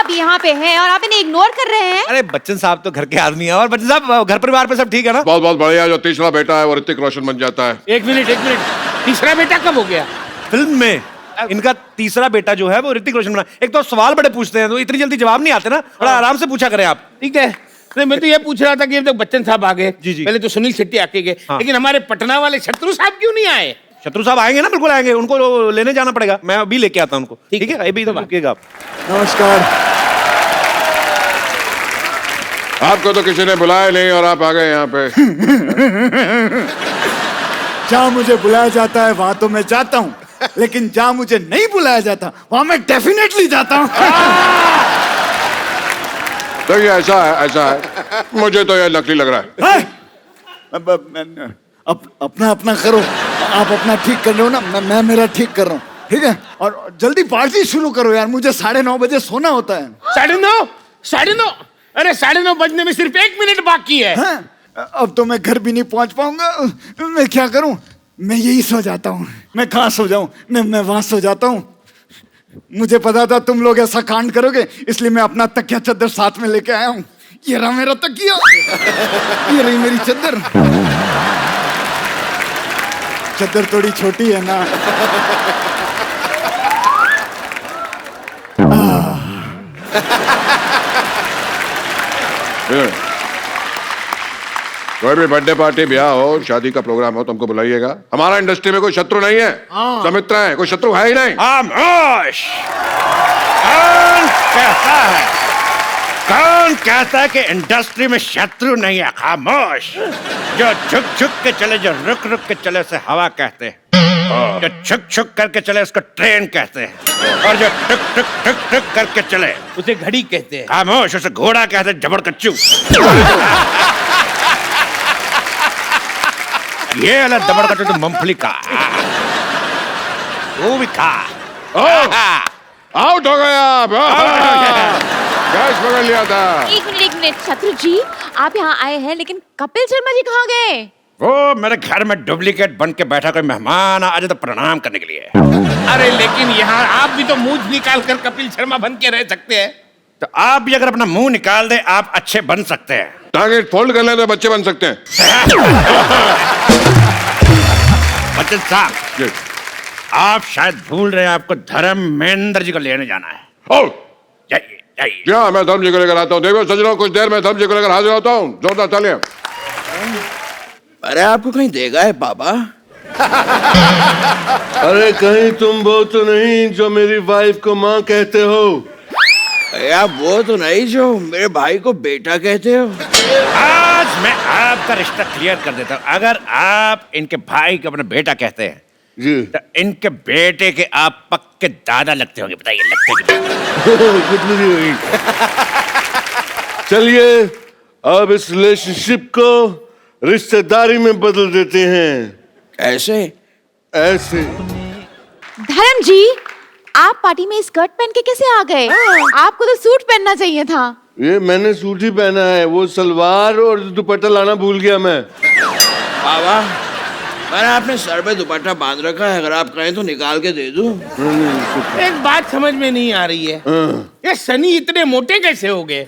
आप यहाँ पे हैं और आप इन्हें इग्नोर कर रहे हैं। अरे बच्चन साहब तो घर के आदमी है। और बच्चन साहब घर परिवार पे सब ठीक है ना? बहुत बहुत बढ़िया। जो तीसरा बेटा है वो ऋतिक रोशन बन जाता है। एक मिनट तीसरा बेटा कब हो गया? फिल्म में इनका तीसरा बेटा जो है वो ऋतिक रोशन बना। एक तो सवाल बड़े पूछते हैं तो इतनी जल्दी जवाब नहीं आते ना, थोड़ा आराम से पूछा करें आप। ठीक है। नहीं, मैं तो ये पूछ रहा था कि अब तक बच्चन साहब आ गए, जी। पहले तो सुनील शेट्टी आके गए, लेकिन हमारे पटना वाले शत्रु साहब क्यों नहीं आए? शत्रु साहब आएंगे ना, बिल्कुल आएंगे। उनको लेने जाना पड़ेगा, मैं अभी लेके आता हूं उनको। ठीक है, अभी तो रुकिएगा आप। नमस्कार। आपको तो किसी ने बुलाया नहीं और आप आ गए यहाँ पे। जहाँ मुझे बुलाया जाता है वहां तो मैं जाता हूँ, लेकिन जहाँ मुझे नहीं बुलाया जाता वहां मैं डेफिनेटली जाता हूँ। देखिए ऐसा है, मुझे तो ये नकली लग रहा है। अपना अपना करो, आप अपना ठीक कर रहे हो ना, मैं मेरा ठीक कर रहा हूँ। ठीक है, और जल्दी पार्टी शुरू करो यार, मुझे 9:30 बजे सोना होता है। 9:30? अरे 9:30 बजने में सिर्फ 1 मिनट बाकी है। हाँ? अब तो मैं घर भी नहीं पहुंच पाऊंगा। मैं क्या करूं? मैं यही सो जाता हूँ। मैं कहाँ सो जाऊं? मैं वहां सो जाता हूँ। मुझे पता था तुम लोग ऐसा कांड करोगे, इसलिए मैं अपना तकिया चद्दर साथ में लेके आया हूँ। ये रहा मेरा तकिया, ये रही मेरी चद्दर। चद्दर थोड़ी छोटी है ना। कोई भी बर्थडे पार्टी, ब्याह हो, शादी का प्रोग्राम हो, तुमको बुलाइएगा। हमारा इंडस्ट्री में कोई शत्रु नहीं है, सब मित्र है, कोई शत्रु है ही नहीं। खामोश! कौन कहता है कि इंडस्ट्री में शत्रु नहीं है? खामोश! जो झुक झुक के चले, जो रुक रुक के चले उसे हवा कहते हैं। जो छुक छुक करके चले उसको ट्रेन कहते हैं, और जो टुक टुक टुक टुक करके चले उसे घड़ी कहते हैं। खामोश! उसे घोड़ा कहते हैं, जबड़ कच्चू। ये वाला दबड़ कच्चू तो मूंगफली का, वो भी खा। आउट हो गया। कैच पकड़ लिया था। एक मिनट शत्रु जी, आप यहाँ आए हैं, लेकिन कपिल शर्मा जी कहाँ गए? वो मेरे घर में डुप्लीकेट बन के बैठा कोई मेहमान आज तो प्रणाम करने के लिए। अरे लेकिन यहाँ आप भी तो मुंह निकाल कर कपिल शर्मा बन के रह सकते हैं। तो आप भी अगर अपना मुंह निकाल दे, आप अच्छे बन सकते हैं। टांगे फोल्ड कर लें तो बच्चे बन सकते हैं। बच्चन साहब, आप शायद भूल रहे हैं, आपको धर्मेंद्र जी को लेने जाना है। जाइए जाइए। क्या मैं धर्म जी को लेकर आता हूँ? देखो सजनों, कुछ देर में धर्म जी को लेकर हाजिर होता हूँ। जोरदार चलिए। अरे आपको कहीं देगा है बाबा? अरे कहीं तुम वो तो नहीं जो मेरी वाइफ को माँ कहते हो? यार वो तो नहीं जो मेरे भाई को बेटा कहते हो? आज मैं आपका रिश्ता क्लियर कर देता हूँ। अगर आप इनके भाई को अपना बेटा कहते हैं जी, तो इनके बेटे के आप पक्के दादा लगते होंगे। बताइए, लगते कि चलिए अब इस रिलेशनशिप को रिश्तेदारी में बदल देते हैं। ऐसे? ऐसे। धर्म जी, आप पार्टी में स्कर्ट पहन के कैसे आ गए? आपको तो सूट पहनना चाहिए था। ये मैंने सूट ही पहना है, वो सलवार और दुपट्टा लाना भूल गया मैं। बाबा, मैंने अपने सर पे दुपट्टा बांध रखा है, अगर आप कहें तो निकाल के दे दूं। एक बात समझ में नहीं आ रही है, ये सनी इतने मोटे कैसे हो गए?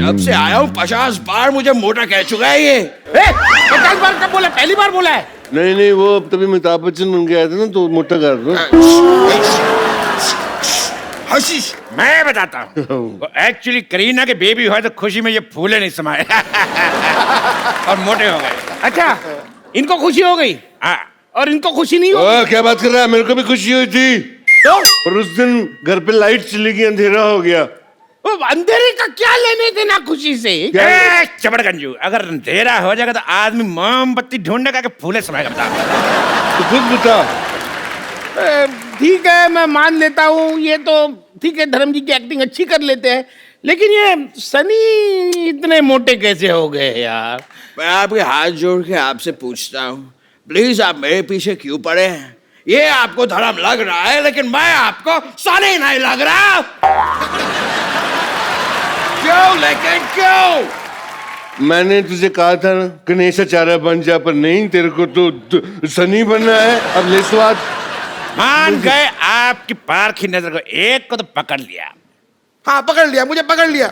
जब से आया हूँ 50 बार मुझे मोटा कह चुका है ये। 50 बार कब बोला? पहली बार बोला है। नहीं, वो तभी अमिताभ बच्चन बन गया था ना, तो मोटा कर दो। हशीश, मैं बताता हूँ। एक्चुअली करीना के बेबी हुआ तो खुशी में ये फूले नहीं समाये और मोटे हो गए। अच्छा, इनको खुशी हो गई? हाँ। और इनको खुशी नहीं हो? क्या बात कर रहा है? मेरे को भी खुशी हुई थी तो? और उस दिन घर पे लाइट चली गई, अंधेरा हो गया। वो अंधेरे का क्या लेने देना खुशी से? चबड़गंजू, अगर अंधेरा हो जाएगा तो आदमी मोमबत्ती ढूंढने का फूले समाएगा। बता तो खुद बता। ठीक है, मैं मान लेता हूँ, ये तो ठीक है, धर्म जी की एक्टिंग अच्छी कर लेते हैं, लेकिन ये सनी इतने मोटे कैसे हो गए यार? मैं आपके हाथ जोड़ के आपसे पूछता हूँ, प्लीज आप मेरे पीछे क्यों पड़े हैं? ये आपको धर्म लग रहा है, लेकिन मैं आपको सनी नहीं लग रहा। क्यों? लेकिन क्यों? मैंने तुझे कहा था ना गणेशाचार्य बन जा, पर नहीं, तेरे को तो सनी बनना है। अब ले स्वाद। मान गए आपकी पारखी नजर को, एक को तो पकड़ लिया। हाँ पकड़ लिया, मुझे पकड़ लिया।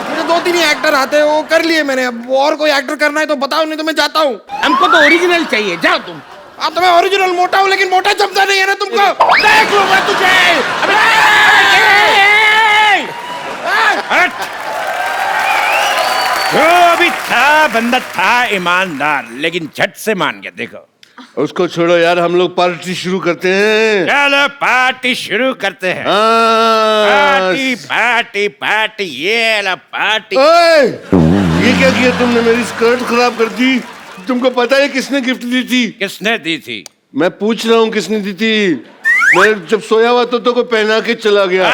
मुझे 2-3 ही एक्टर आते हैं, वो कर लिए मैंने। अब और कोई एक्टर करना है तो बताओ, नहीं तो मैं जाता हूँ। हमको तो ओरिजिनल चाहिए, जाओ तुम। अब तो मैं ओरिजिनल मोटा हूँ, लेकिन मोटा जमता नहीं है ना तुमको। देख लूंगा तुझे। हट! जो भी था बंदा था ईमानदार, लेकिन झट से मान गया। देखो, उसको छोड़ो यार, हम लोग पार्टी शुरू करते हैं। चलो पार्टी शुरू करते हैं। हाँ। पार्टी पार्टी पार्टी, ये ला पार्टी। ओए, ये क्या किया तुमने? मेरी स्कर्ट खराब कर दी। तुमको पता है किसने गिफ्ट दी थी? किसने दी थी? मैं पूछ रहा हूँ किसने दी थी। मैं जब सोया हुआ तो कोई पहना के चला गया।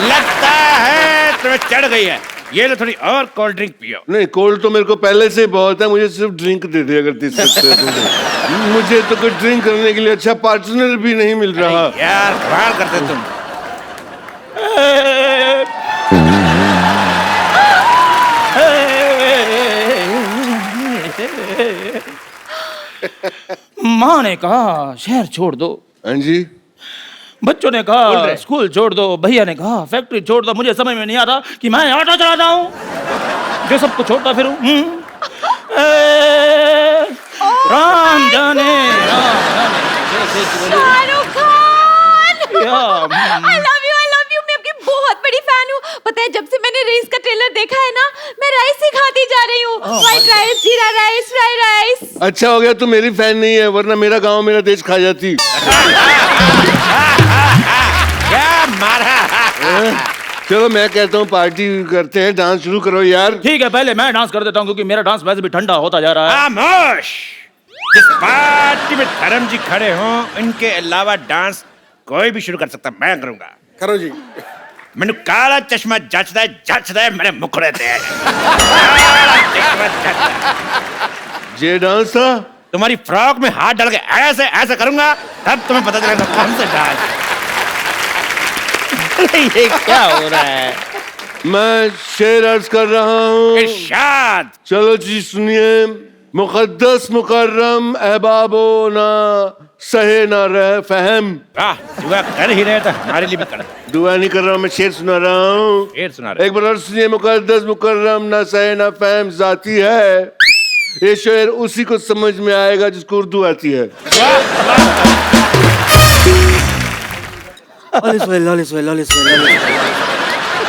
लगता है तुम्हें चढ़ गई है। ये लो, थोड़ी और कोल्ड ड्रिंक पियो। नहीं, कोल्ड तो मेरे को पहले से बहुत है, मुझे सिर्फ ड्रिंक दे दे अगर दे सकते हो तो। मुझे तो कोई ड्रिंक करने के लिए अच्छा पार्टनर भी नहीं मिल रहा। यार कमाल करते तुम। माँ ने कहा शहर छोड़ दो, हाँ जी। बच्चों ने कहा स्कूल छोड़ दो, भैया ने कहा फैक्ट्री छोड़ दो। मुझे समझ में नहीं आता कि मैं ऑटो चलाता हूँ जो सबको छोड़ता फिरूं। राम जाने Shahrukh Khan, I love you, मैं आपकी बहुत बड़ी फैन हूँ। पता है, जब से मैंने रेस का ट्रेलर देखा है ना, मैं राइस ही खाती जा रही हूँ। व्हाइट राइस, जीरा राइस, फ्राइड राइस। अच्छा हो गया तू मेरी फैन नहीं है, वरना मेरा गांव मेरा देश खा जाती। क्या मारा? चलो मैं कहता हूँ पार्टी करते हैं, डांस शुरू करो यार। ठीक है, पहले मैं डांस कर देता हूँ क्योंकि मेरा डांस वैसे भी ठंडा होता जा रहा है। खामोश! जिस पार्टी में धर्म जी खड़े हों, इनके अलावा डांस कोई भी शुरू कर सकता। मैं करूंगा। करो जी। मैंने काला चश्मा जचदा है मेरे मुखड़े ते। जे डांस था। तुम्हारी फ्रॉक में हाथ डाल के ऐसे ऐसे करूंगा, तब तुम्हें पता चलेगा कौन सा डांस। ये क्या हो रहा है? मैं शेर अर्ज कर रहा हूँ। इरशाद। चलो जी सुनिए। मुकद्दस मुकर्रम अहबाबो ना सहे ना रह फहम। दुआ कर ही रहे तो हमारे लिए भी कर। दुआ नहीं कर रहा हूँ, मैं शेर सुना रहा हूँ। शेर सुना रहे। एक बार और सुनिए। मुकद्दस मुकर्रम ना सहे ना फहम जाती है। ये शेर उसी को समझ में आएगा जिसको उर्दू आती है।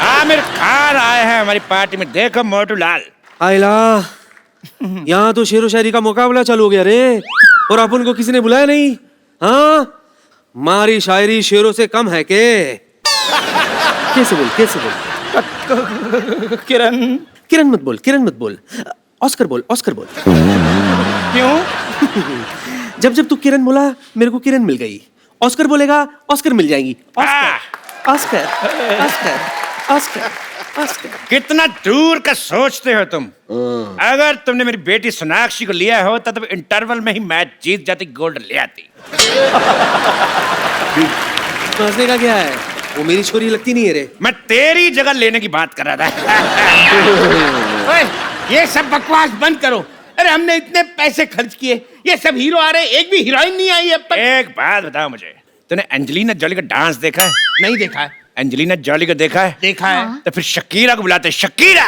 आमिर खान आए हैं हमारी पार्टी में। देखो मोटू लाल। आइला, यहाँ तो शेरो शायरी का मुकाबला चालू हो गया रे, और अपन को किसी ने बुलाया नहीं। हाँ, मारी शायरी शेरों से कम है के? कैसे बोल किरण, किरण मत बोल, ऑस्कर बोल। क्यों? जब तू किरण बोला मेरे को किरण मिल गई, ऑस्कर बोलेगा ऑस्कर मिल जाएंगी। ऑस्कर। कितना दूर का सोचते हो तुम। अगर तुमने मेरी बेटी सोनाक्षी को लिया होता तो इंटरवल में ही मैच जीत जाती, गोल्ड ले आती। हंसने का क्या है? वो मेरी छोरी लगती नहीं है रे। मैं तेरी जगह लेने की बात कर रहा था। ओए, ये सब बकवास बंद करो। अरे हमने इतने पैसे खर्च किए, ये सब हीरो आ रहे, एक भी हीरोइन नहीं आई अब तक। एक बात बताओ मुझे, तूने एंजेलिना जॉली का डांस देखा है? नहीं देखा है। एंजेलिना जॉली को देखा है? देखा है। तो फिर शकीरा को बुलाते। Shakira.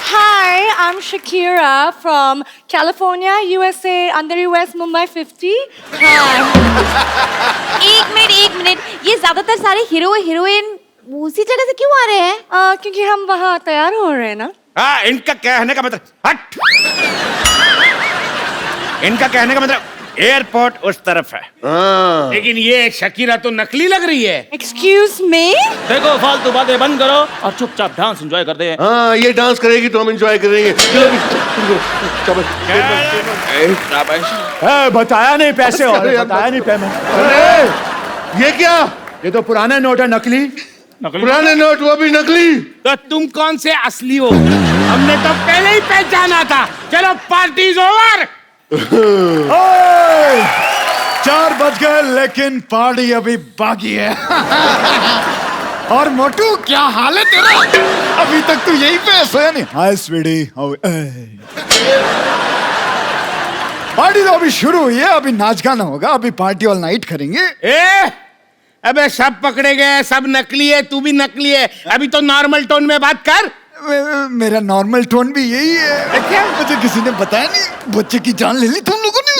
Hi, I'm Shakira from California, USA, under US Mumbai 50. Hi. एक मिनट, ये ज्यादातर सारे हीरो हीरोइन उसी जगह से क्यों आ रहे हैं? क्योंकि हम वहाँ तैयार हो रहे हैं ना। हाँ, इनका कहने का मतलब हट। इनका कहने का मतलब एयरपोर्ट उस तरफ है। हाँ। लेकिन ये शकीरा तो नकली लग रही है। Excuse me? देखो, फालतू बातें बंद करो और चुपचाप डांस एंजॉय करते हैं। हाँ, ये डांस करेगी तो हम एंजॉय करेंगे। चलो बताया नहीं पैसे और बताया नहीं पेमेंट। अरे ये क्या? ये तो पुराने नोट है, नकली। पुराने नोट, वो भी नकली। तो तुम कौन से असली हो? हमने तो पहले ही पहचाना था। चलो पार्टी इज ओवर। 4 बज गए लेकिन पार्टी अभी बाकी है। और मोटू क्या हाल है तेरा? अभी तक तू यहीं पे सोया नहीं? हाय स्वीटी, पार्टी तो अभी शुरू हुई है, अभी नाच गाना होगा, अभी पार्टी ऑल नाइट करेंगे। ए अबे सब पकड़े गए, सब नकली है, तू भी नकली है। अभी तो नॉर्मल टोन में बात कर। मेरा नॉर्मल टोन भी यही है। क्या? मुझे किसी ने बताया नहीं, बच्चे की जान ले ली तुम लोगों ने।